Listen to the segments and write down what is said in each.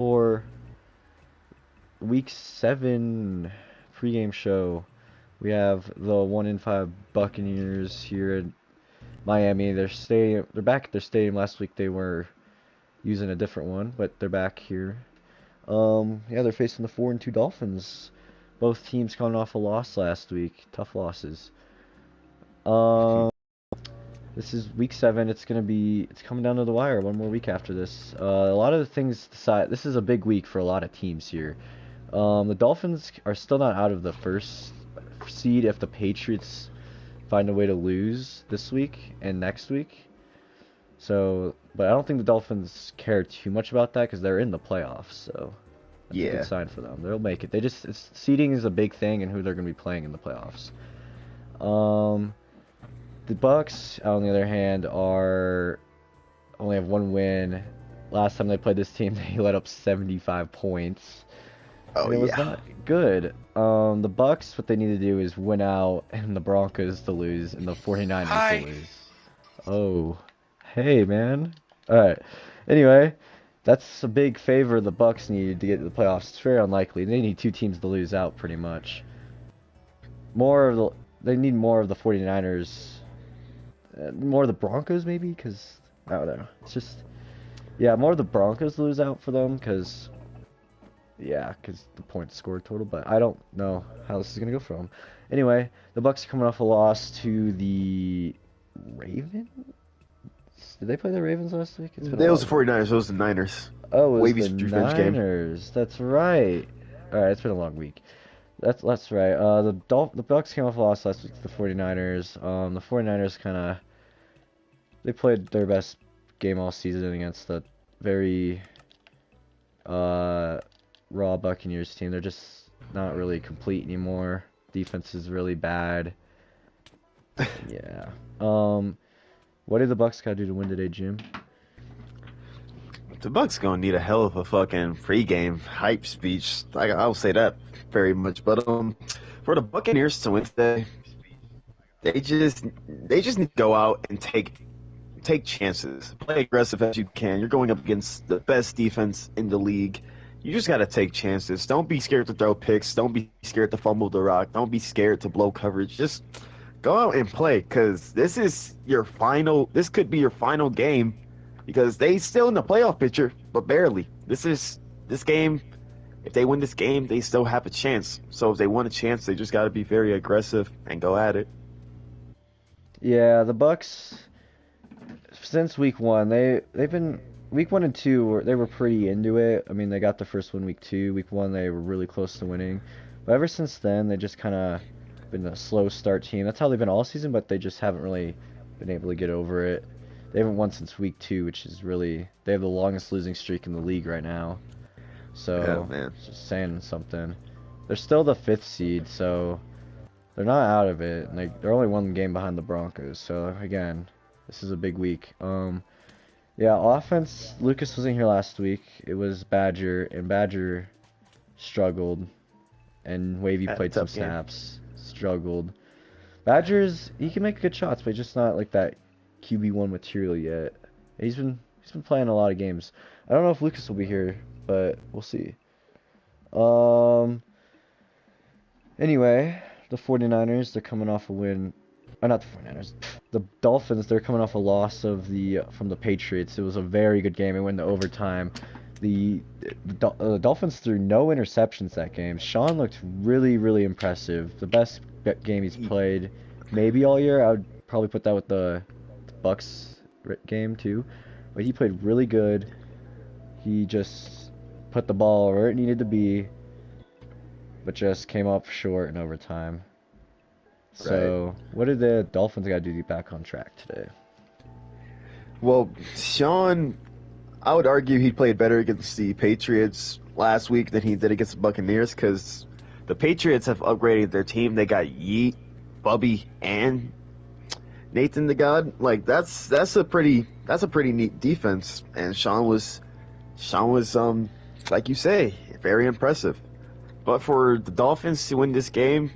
For Week 7 pregame show, we have the 1-5 Buccaneers here in Miami. They're back at their stadium. Last week they were using a different one, but they're back here. Yeah, they're facing the 4-2 Dolphins. Both teams coming off a loss last week. Tough losses. Um, this is week 7. It's coming down to the wire. One more week after this. A lot of the things decide. This is a big week for a lot of teams here. The Dolphins are still not out of the first seed if the Patriots find a way to lose this week and next week. So, but I don't think the Dolphins care too much about that because they're in the playoffs. So that's a good Yeah. sign for them. They'll make it. Seeding is a big thing and who they're going to be playing in the playoffs. The Bucs, on the other hand, only have one win. Last time they played this team, they let up 75 points. Oh And it was yeah. not good. The Bucs, what they need to do is win out, and the Broncos to lose, and the 49ers to Hi. lose. Oh, hey, man. All right. Anyway, that's a big favor the Bucs need to get to the playoffs. It's very unlikely. They need two teams to lose out, pretty much. They need more of the 49ers, more of the Broncos, maybe, because I don't know. It's just, yeah, more of the Broncos to lose out for them, because. Yeah, because the point score total, but I don't know how this is going to go for them. Anyway, the Bucs are coming off a loss to the Ravens? Did they play the Ravens last week? It's been a It was the while. 49ers, it was the Niners. Oh, it was Wavy's the revenge game. Niners. That's right. All right, it's been a long week. That's right. The Bucs came off a loss last week to the 49ers. The 49ers they played their best game all season against the very uh raw Buccaneers team. They're just not really complete anymore. Defense is really bad. Yeah. What did the Bucks gotta do to win today, Jim? The Bucks gonna need a hell of a fucking pregame hype speech. I'll say that very much. But for the Buccaneers to win today, they just need to go out and take chances. Play aggressive as you can. You're going up against the best defense in the league. You just gotta take chances. Don't be scared to throw picks. Don't be scared to fumble the rock. Don't be scared to blow coverage. Just go out and play, cause this is your final. This could be your final game, because they still in the playoff picture, but barely. This game. If they win this game, they still have a chance. So if they want a chance, they just gotta be very aggressive and go at it. Yeah, the Bucks since week 1, they've been week 1 and 2 they were pretty into it. I mean, they got the first one week 2. Week 1 they were really close to winning. But ever since then, they just kind of been a slow start team. That's how they've been all season, but they just haven't really been able to get over it. They haven't won since week 2, which is really they have the longest losing streak in the league right now. Yeah, So, man. it's just saying something. They're still the 5th seed, so they're not out of it. And they're only one game behind the Broncos. So, again, this is a big week. Yeah, offense, Lucas wasn't here last week. It was Badger, and Badger struggled. And Wavy Had a played some tough game. snaps, struggled. Badgers, he can make good shots, but he's just not like that QB1 material yet. He's been playing a lot of games. I don't know if Lucas will be here, but we'll see. Um Anyway, the 49ers, they're coming off a win. Not the 49ers. The Dolphins, they're coming off a loss from the Patriots. It was a very good game. It went to overtime. The Dolphins threw no interceptions that game. Sean looked really, really impressive. The best game he's played maybe all year. I would probably put that with the Bucs game too. But he played really good. He just put the ball where it needed to be, but just came up short in overtime. Right. So, what did the Dolphins got to do to get back on track today? Well, Sean, I would argue he played better against the Patriots last week than he did against the Buccaneers, because the Patriots have upgraded their team. They got Yeet, Bubby, and Nathan the God. Like that's a pretty neat defense. And Sean was like you say, very impressive. But for the Dolphins to win this game,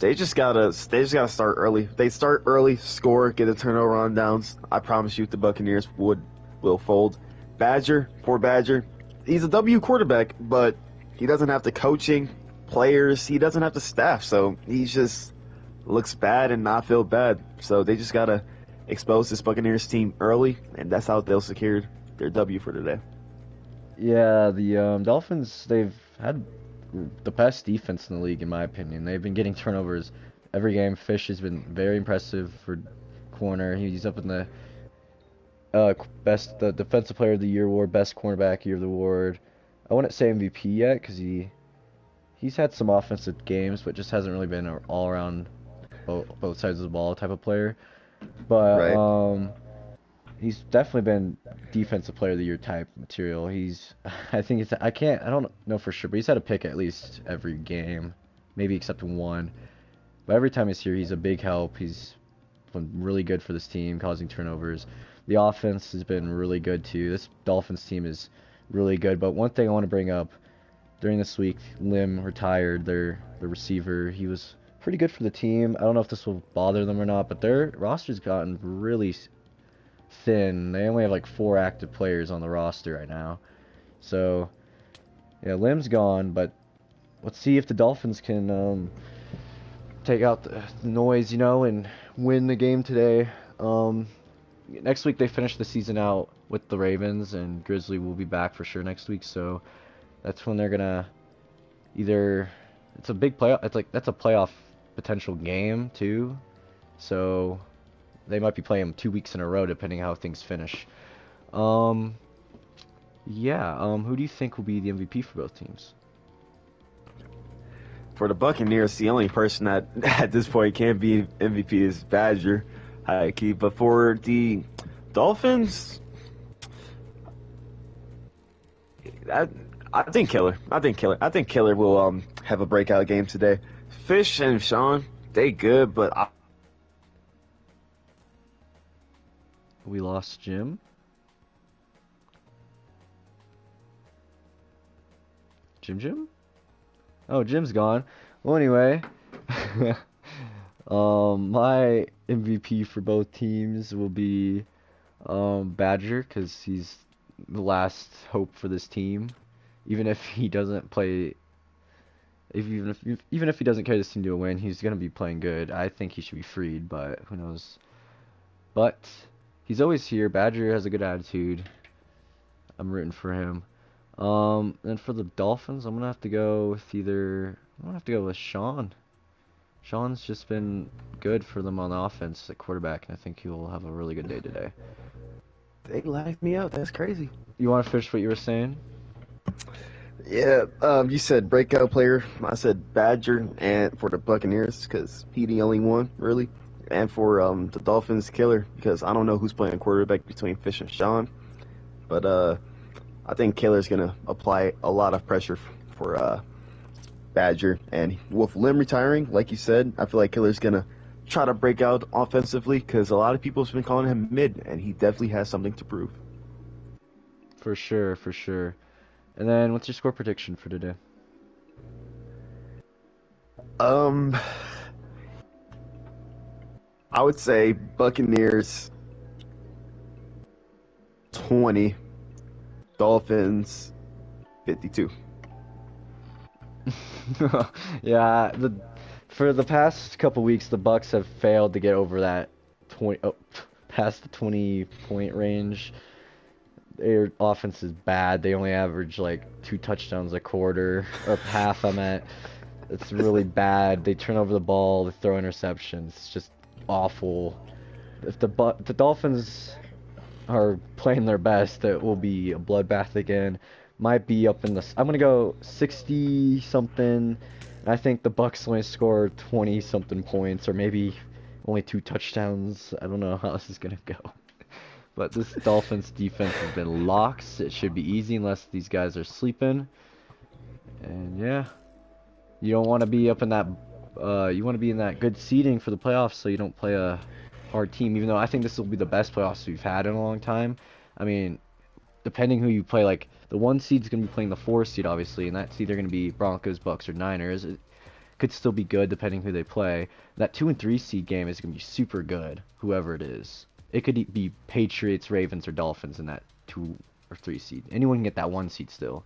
they just gotta start early. They start early, score, get a turnover on downs. I promise you, the Buccaneers will fold. Poor Badger, he's a W quarterback, but he doesn't have the coaching, players. He doesn't have the staff, so he just looks bad and not feel bad. So they just gotta expose this Buccaneers team early, and that's how they'll secure their W for today. Yeah, the Dolphins, they've had the best defense in the league, in my opinion. They've been getting turnovers every game. Fish has been very impressive for corner. He's up in the the defensive player of the year award, best cornerback year of the award. I wouldn't say MVP yet because he's had some offensive games, but just hasn't really been an all around both sides of the ball type of player. But Right. he's definitely been defensive player of the year type material. I think I don't know for sure, but he's had a pick at least every game, maybe except one. But every time he's here, he's a big help. He's been really good for this team, causing turnovers. The offense has been really good too. This Dolphins team is really good. But one thing I want to bring up, during this week, Lim retired, the receiver. He was pretty good for the team. I don't know if this will bother them or not, but their roster's gotten really thin. They only have like 4 active players on the roster right now. So, yeah, Lim's gone, but let's see if the Dolphins can take out the noise, and win the game today. Next week they finish the season out with the Ravens, and Grizzly will be back for sure next week. So that's when they're gonna either it's a big playoff. That's a playoff potential game too. So they might be playing 2 weeks in a row depending how things finish. Yeah. Who do you think will be the MVP for both teams? For the Buccaneers, the only person that at this point can't be MVP is Badger, high key. But for the Dolphins, I think Killer. I think Killer will have a breakout game today. Fish and Sean, they good, but We lost Jim. Jim? Oh, Jim's gone. Well, anyway, my MVP for both teams will be Badger because he's the last hope for this team. Even if he doesn't play, even if he doesn't carry this team to a win, he's gonna be playing good. I think he should be freed, but who knows? But he's always here. Badger has a good attitude. I'm rooting for him. And for the Dolphins, I'm gonna have to go with Sean. Sean's just been good for them on the offense at quarterback, and I think he will have a really good day today. they laughed me out. That's crazy. You want to finish what you were saying? Yeah, you said breakout player. I said Badger, and for the Buccaneers because he the only one really, and for the Dolphins, Killer because I don't know who's playing quarterback between Fish and Sean, but I think Killer's gonna apply a lot of pressure for Badger, and with Lim retiring, like you said, I feel like Killer's gonna try to break out offensively because a lot of people have been calling him mid, and he definitely has something to prove. For sure, for sure. And then, what's your score prediction for today? Um, I would say Buccaneers 20, Dolphins 52. Yeah, for the past couple weeks, the Bucs have failed to get over that past the 20-point range. Their offense is bad. They only average like 2 touchdowns a quarter, or half. I meant. It's really bad. They turn over the ball. They throw interceptions. It's just awful. If the Dolphins are playing their best, it will be a bloodbath again. Might be up in the. I'm gonna go 60 something. I think the Bucs only score 20 something points, or maybe only 2 touchdowns. I don't know how this is gonna go. But this Dolphins defense has been locks. It should be easy unless these guys are sleeping. And yeah, you don't want to be up in that. You want to be in that good seeding for the playoffs, so you don't play a hard team. Even though I think this will be the best playoffs we've had in a long time. I mean, depending who you play, like the 1 seed's gonna be playing the 4 seed, obviously, and that's either gonna be Broncos, Bucks, or Niners. It could still be good depending who they play. That 2 and 3 seed game is gonna be super good, whoever it is. It could be Patriots, Ravens, or Dolphins in that or 3 seed. Anyone can get that 1 seed still.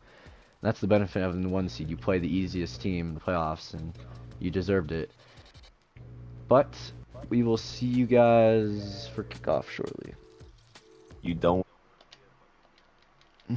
That's the benefit of the 1 seed. You play the easiest team in the playoffs, and you deserved it. But we will see you guys for kickoff shortly. You don't. No